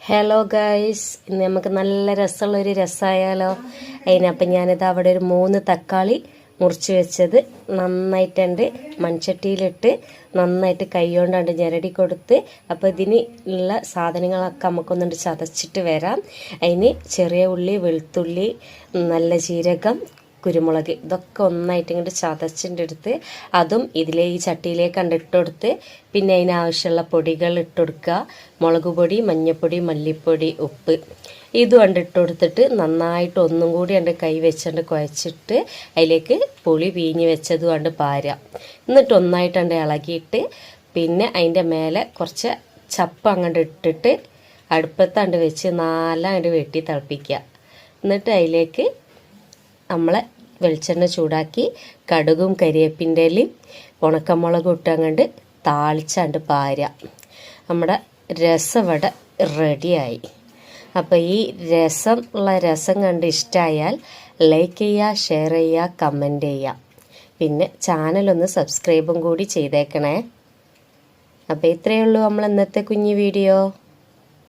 Hello guys, ഇന്ന് നമുക്ക് നല്ല രസമുള്ളൊരു രസമായാലോ. അതിനപ്പം ഞാനിത് അവിടെ ഒരു 3 തക്കാളി മുറിച്ച് വെച്ചത് നന്നായിട്ടുണ്ട് മൺചട്ടിയിലിട്ട് നന്നായിട്ട് കൈകൊണ്ടാണ്ട് ഞെരടി കൊടുത്ത്. അപ്പോൾ ഇതിന് ഉള്ള സാധനങ്ങളൊക്കെ നമുക്കൊന്നുകൊണ്ട് ചതച്ചിട്ട് വരാം. അതിന് ചെറിയ ഉള്ളി, വെളുത്തുള്ളി, നല്ല ജീരകം, കുരുമുളക് ഇതൊക്കെ ഒന്നായിട്ട് ഇങ്ങോട്ട് ചതച്ചിൻ്റെ എടുത്ത് അതും ഈ ചട്ടിയിലേക്ക് ഇട്ട് കൊടുത്ത് പിന്നെ അതിനാവശ്യമുള്ള പൊടികൾ ഇട്ട് കൊടുക്കുക. മുളക് പൊടി, മഞ്ഞൾപ്പൊടി, മല്ലിപ്പൊടി, ഉപ്പ് ഇതും ഇട്ട് കൊടുത്തിട്ട് നന്നായിട്ട് ഒന്നും കൂടി കൈ വെച്ചുകൊണ്ട് കുഴച്ചിട്ട് അതിലേക്ക് പുളി പീഞ്ഞ് വെച്ചതും പാരാം. എന്നിട്ട് ഒന്നായിട്ട് ഇളകിയിട്ട് പിന്നെ അതിൻ്റെ മേലെ കുറച്ച് ചപ്പ് അങ്ങോട്ട് ഇട്ടിട്ട് അടുപ്പത്തണ്ട് വെച്ച് നാലാണ്ട് വെട്ടി തിളപ്പിക്കുക. എന്നിട്ട് അതിലേക്ക് നമ്മളെ വെളിച്ചെണ്ണ ചൂടാക്കി കടുകും കരിവേപ്പിൻ്റെ ഇലയും ഉണക്കമുളകും ഇട്ടങ്ങണ്ട് താളിച്ചാണ്ട് പാരുക. നമ്മുടെ രസം ഇവിടെ റെഡിയായി. അപ്പോൾ ഈ രസം കണ്ട് ഇഷ്ടമായാൽ ലൈക്ക് ചെയ്യുക, ഷെയർ ചെയ്യുക, കമൻറ്റ് ചെയ്യുക. പിന്നെ ചാനലൊന്ന് സബ്സ്ക്രൈബും കൂടി ചെയ്തേക്കണേ. അപ്പോൾ ഇത്രയേ ഉള്ളൂ നമ്മൾ ഇന്നത്തെ കുഞ്ഞു വീഡിയോ.